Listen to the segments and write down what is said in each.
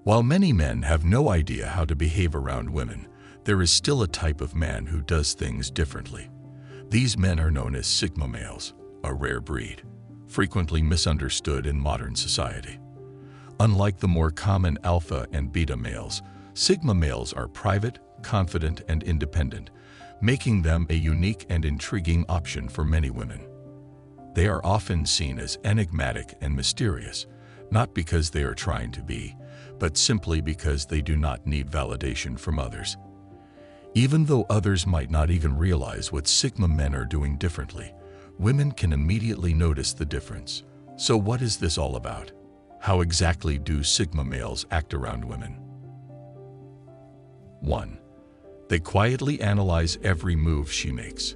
While many men have no idea how to behave around women, there is still a type of man who does things differently. These men are known as Sigma males, a rare breed, frequently misunderstood in modern society. Unlike the more common alpha and beta males, Sigma males are private, confident, and independent, making them a unique and intriguing option for many women. They are often seen as enigmatic and mysterious, not because they are trying to be, but simply because they do not need validation from others. Even though others might not even realize what Sigma men are doing differently, women can immediately notice the difference. So what is this all about? How exactly do Sigma males act around women? 1. They quietly analyze every move she makes.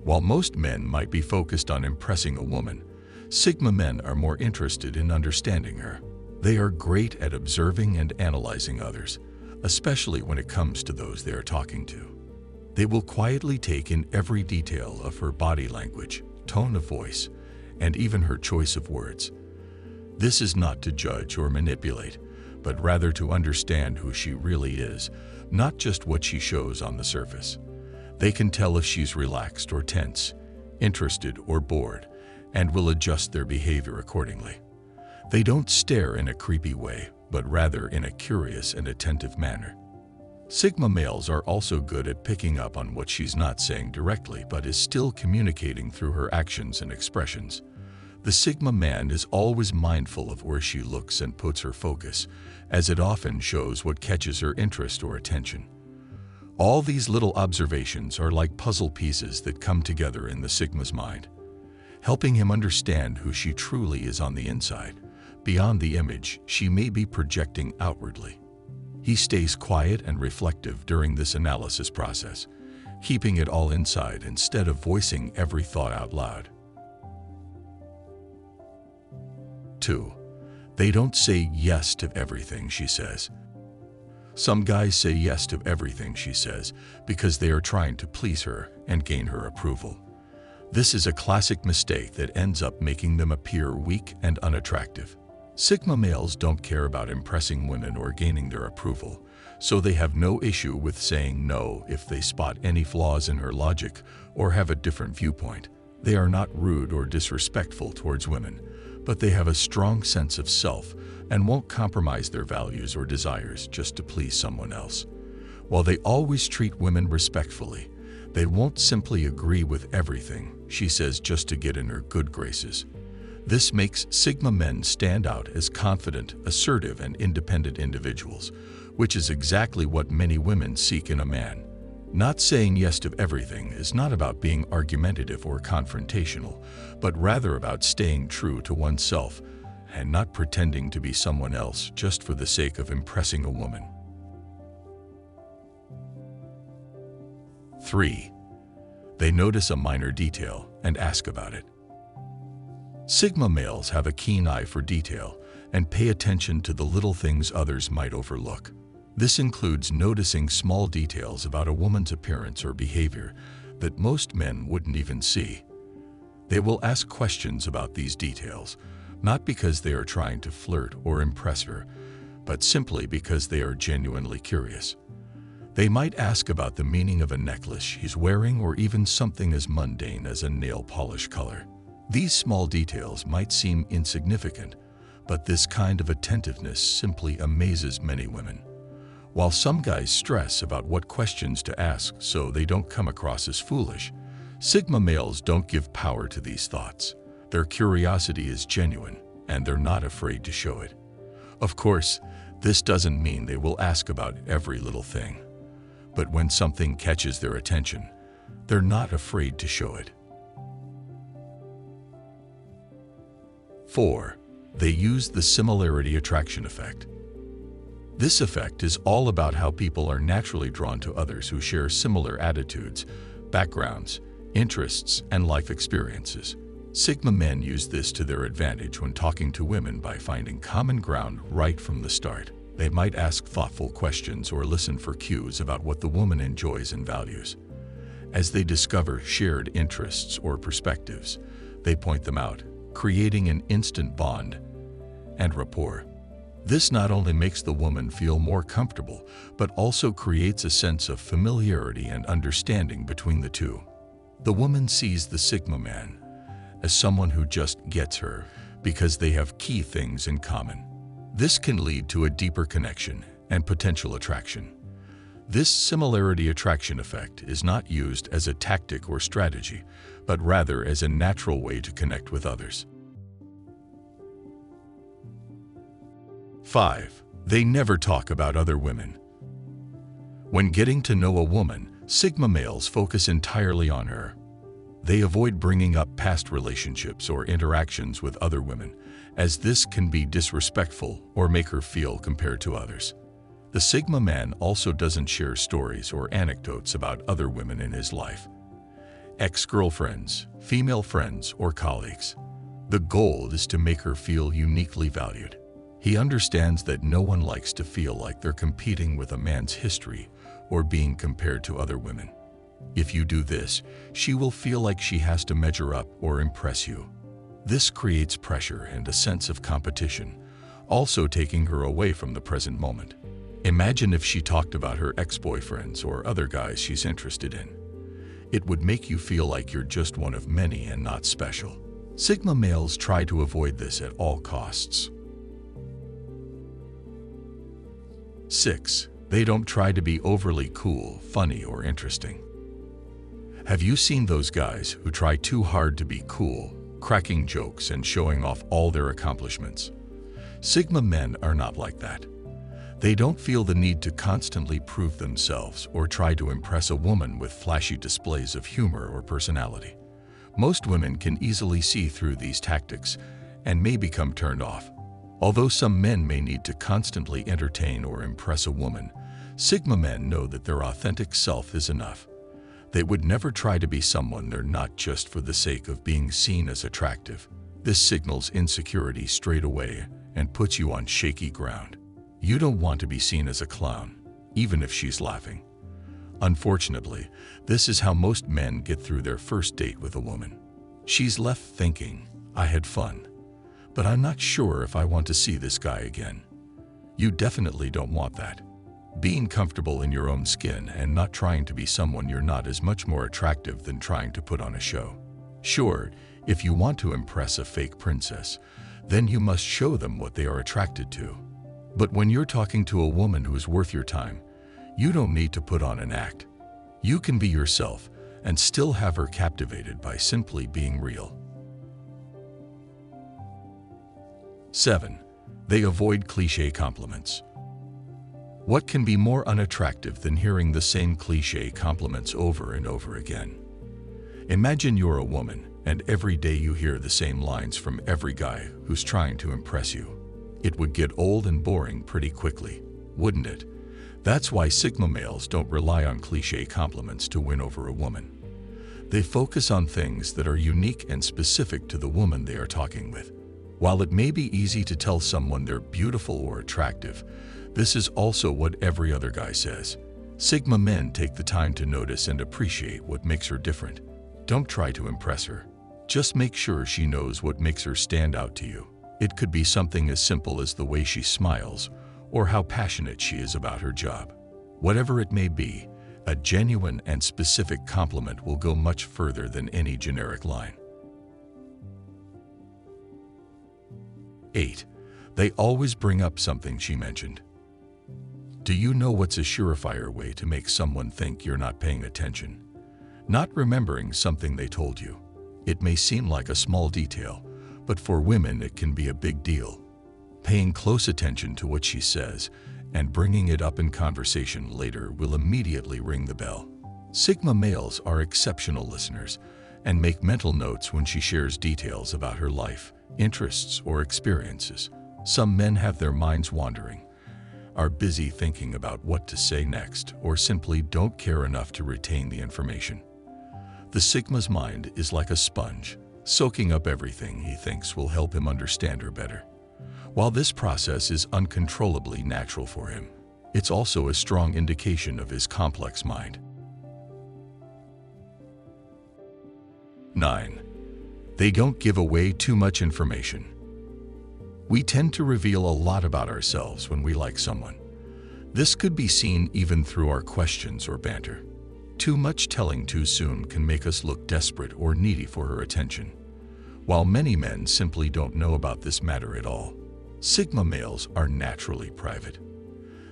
While most men might be focused on impressing a woman, Sigma men are more interested in understanding her. They are great at observing and analyzing others, especially when it comes to those they are talking to. They will quietly take in every detail of her body language, tone of voice, and even her choice of words. This is not to judge or manipulate, but rather to understand who she really is, not just what she shows on the surface. They can tell if she's relaxed or tense, interested or bored, and will adjust their behavior accordingly. They don't stare in a creepy way, but rather in a curious and attentive manner. Sigma males are also good at picking up on what she's not saying directly but is still communicating through her actions and expressions. The Sigma man is always mindful of where she looks and puts her focus, as it often shows what catches her interest or attention. All these little observations are like puzzle pieces that come together in the Sigma's mind, helping him understand who she truly is on the inside, beyond the image she may be projecting outwardly. He stays quiet and reflective during this analysis process, keeping it all inside instead of voicing every thought out loud. 2. They don't say yes to everything she says. Some guys say yes to everything she says because they are trying to please her and gain her approval. This is a classic mistake that ends up making them appear weak and unattractive. Sigma males don't care about impressing women or gaining their approval, so they have no issue with saying no if they spot any flaws in her logic or have a different viewpoint. They are not rude or disrespectful towards women, but they have a strong sense of self and won't compromise their values or desires just to please someone else. While they always treat women respectfully, they won't simply agree with everything she says just to get in her good graces. This makes Sigma men stand out as confident, assertive, and independent individuals, which is exactly what many women seek in a man. Not saying yes to everything is not about being argumentative or confrontational, but rather about staying true to oneself and not pretending to be someone else just for the sake of impressing a woman. 3. They notice a minor detail and ask about it. Sigma males have a keen eye for detail and pay attention to the little things others might overlook. This includes noticing small details about a woman's appearance or behavior that most men wouldn't even see. They will ask questions about these details, not because they are trying to flirt or impress her, but simply because they are genuinely curious. They might ask about the meaning of a necklace she's wearing or even something as mundane as a nail polish color. These small details might seem insignificant, but this kind of attentiveness simply amazes many women. While some guys stress about what questions to ask so they don't come across as foolish, Sigma males don't give power to these thoughts. Their curiosity is genuine, and they're not afraid to show it. Of course, this doesn't mean they will ask about every little thing. But when something catches their attention, they're not afraid to show it. 4. They use the similarity attraction effect. This effect is all about how people are naturally drawn to others who share similar attitudes, backgrounds, interests, and life experiences. Sigma men use this to their advantage when talking to women by finding common ground right from the start. They might ask thoughtful questions or listen for cues about what the woman enjoys and values. As they discover shared interests or perspectives, they point them out, creating an instant bond and rapport. This not only makes the woman feel more comfortable, but also creates a sense of familiarity and understanding between the two. The woman sees the Sigma man as someone who just gets her because they have key things in common. This can lead to a deeper connection and potential attraction. This similarity attraction effect is not used as a tactic or strategy, but rather as a natural way to connect with others. 5. They never talk about other women. When getting to know a woman, Sigma males focus entirely on her. They avoid bringing up past relationships or interactions with other women, as this can be disrespectful or make her feel compared to others. The Sigma man also doesn't share stories or anecdotes about other women in his life. Ex-girlfriends, female friends, or colleagues. The goal is to make her feel uniquely valued. He understands that no one likes to feel like they're competing with a man's history or being compared to other women. If you do this, she will feel like she has to measure up or impress you. This creates pressure and a sense of competition, also taking her away from the present moment. Imagine if she talked about her ex-boyfriends or other guys she's interested in. It would make you feel like you're just one of many and not special. Sigma males try to avoid this at all costs. 6. They don't try to be overly cool, funny, or interesting. Have you seen those guys who try too hard to be cool, cracking jokes and showing off all their accomplishments? Sigma men are not like that. They don't feel the need to constantly prove themselves or try to impress a woman with flashy displays of humor or personality. Most women can easily see through these tactics and may become turned off. Although some men may need to constantly entertain or impress a woman, Sigma men know that their authentic self is enough. They would never try to be someone they're not just for the sake of being seen as attractive. This signals insecurity straight away and puts you on shaky ground. You don't want to be seen as a clown, even if she's laughing. Unfortunately, this is how most men get through their first date with a woman. She's left thinking, I had fun, but I'm not sure if I want to see this guy again. You definitely don't want that. Being comfortable in your own skin and not trying to be someone you're not is much more attractive than trying to put on a show. Sure, if you want to impress a fake princess, then you must show them what they are attracted to. But when you're talking to a woman who is worth your time, you don't need to put on an act. You can be yourself and still have her captivated by simply being real. 7. They avoid cliche compliments. What can be more unattractive than hearing the same cliche compliments over and over again? Imagine you're a woman and every day you hear the same lines from every guy who's trying to impress you. It would get old and boring pretty quickly, wouldn't it? That's why Sigma males don't rely on cliche compliments to win over a woman. They focus on things that are unique and specific to the woman they are talking with. While it may be easy to tell someone they're beautiful or attractive, this is also what every other guy says. Sigma men take the time to notice and appreciate what makes her different. Don't try to impress her. Just make sure she knows what makes her stand out to you. It could be something as simple as the way she smiles or how passionate she is about her job. Whatever it may be, a genuine and specific compliment will go much further than any generic line. 8. They always bring up something she mentioned. Do you know what's a surefire way to make someone think you're not paying attention? Not remembering something they told you. It may seem like a small detail, but for women it can be a big deal. Paying close attention to what she says and bringing it up in conversation later will immediately ring the bell. Sigma males are exceptional listeners and make mental notes when she shares details about her life, interests, or experiences. Some men have their minds wandering, are busy thinking about what to say next, or simply don't care enough to retain the information. The Sigma's mind is like a sponge, soaking up everything he thinks will help him understand her better. While this process is uncontrollably natural for him, it's also a strong indication of his complex mind. 9. They don't give away too much information. We tend to reveal a lot about ourselves when we like someone. This could be seen even through our questions or banter. Too much telling too soon can make us look desperate or needy for her attention, while many men simply don't know about this matter at all. Sigma males are naturally private.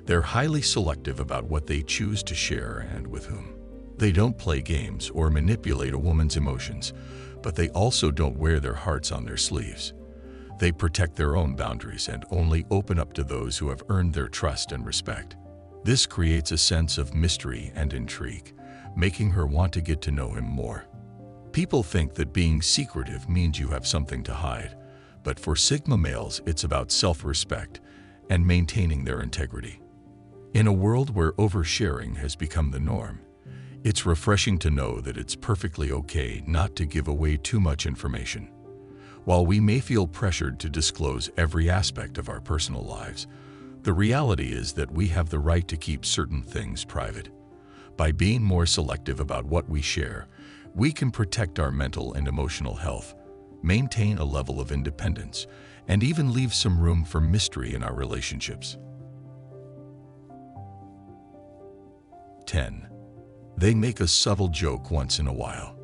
They're highly selective about what they choose to share and with whom. They don't play games or manipulate a woman's emotions, but they also don't wear their hearts on their sleeves. They protect their own boundaries and only open up to those who have earned their trust and respect. This creates a sense of mystery and intrigue, making her want to get to know him more. People think that being secretive means you have something to hide, but for Sigma males, it's about self-respect and maintaining their integrity. In a world where oversharing has become the norm, it's refreshing to know that it's perfectly okay not to give away too much information. While we may feel pressured to disclose every aspect of our personal lives, the reality is that we have the right to keep certain things private. By being more selective about what we share, we can protect our mental and emotional health, maintain a level of independence, and even leave some room for mystery in our relationships. 10. They make a subtle joke once in a while.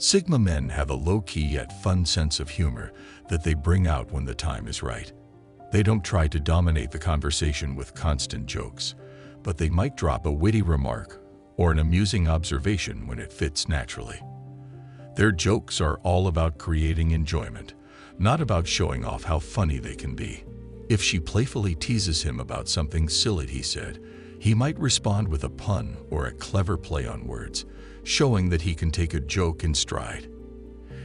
Sigma men have a low-key yet fun sense of humor that they bring out when the time is right. They don't try to dominate the conversation with constant jokes, but they might drop a witty remark or an amusing observation when it fits naturally. Their jokes are all about creating enjoyment, not about showing off how funny they can be. If she playfully teases him about something silly he said, he might respond with a pun or a clever play on words, showing that he can take a joke in stride.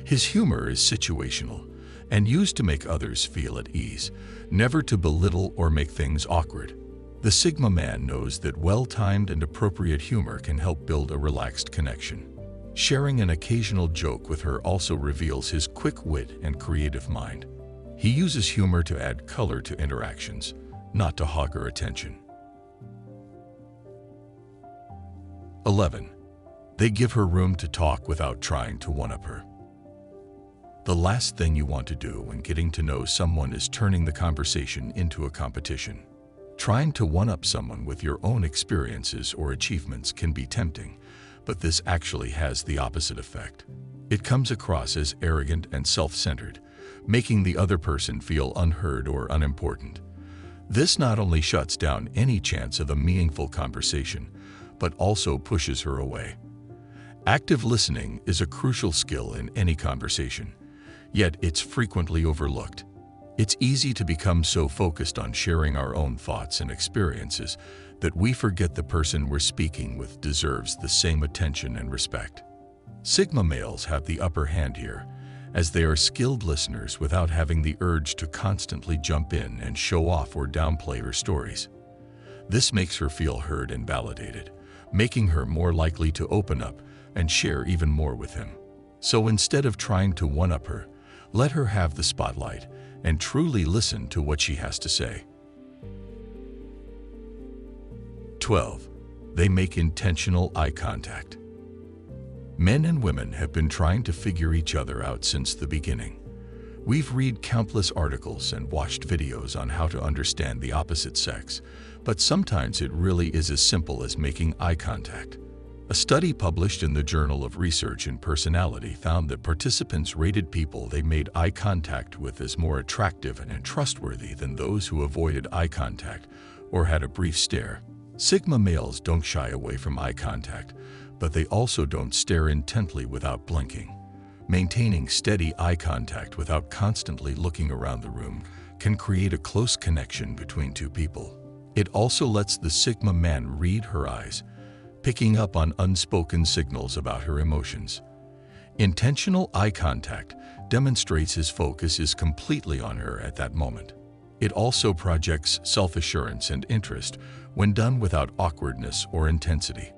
His humor is situational and used to make others feel at ease, never to belittle or make things awkward. The Sigma man knows that well-timed and appropriate humor can help build a relaxed connection. Sharing an occasional joke with her also reveals his quick wit and creative mind. He uses humor to add color to interactions, not to hog her attention. 11. They give her room to talk without trying to one-up her. The last thing you want to do when getting to know someone is turning the conversation into a competition. Trying to one-up someone with your own experiences or achievements can be tempting, but this actually has the opposite effect. It comes across as arrogant and self-centered, making the other person feel unheard or unimportant. This not only shuts down any chance of a meaningful conversation, but also pushes her away. Active listening is a crucial skill in any conversation, yet it's frequently overlooked. It's easy to become so focused on sharing our own thoughts and experiences that we forget the person we're speaking with deserves the same attention and respect. Sigma males have the upper hand here, as they are skilled listeners without having the urge to constantly jump in and show off or downplay her stories. This makes her feel heard and validated, making her more likely to open up and share even more with him. So instead of trying to one-up her, let her have the spotlight and truly listen to what she has to say. 12. They make intentional eye contact. Men and women have been trying to figure each other out since the beginning. We've read countless articles and watched videos on how to understand the opposite sex, but sometimes it really is as simple as making eye contact. A study published in the Journal of Research in Personality found that participants rated people they made eye contact with as more attractive and trustworthy than those who avoided eye contact or had a brief stare. Sigma males don't shy away from eye contact, but they also don't stare intently without blinking. Maintaining steady eye contact without constantly looking around the room can create a close connection between two people. It also lets the Sigma man read her eyes, picking up on unspoken signals about her emotions. Intentional eye contact demonstrates his focus is completely on her at that moment. It also projects self-assurance and interest when done without awkwardness or intensity.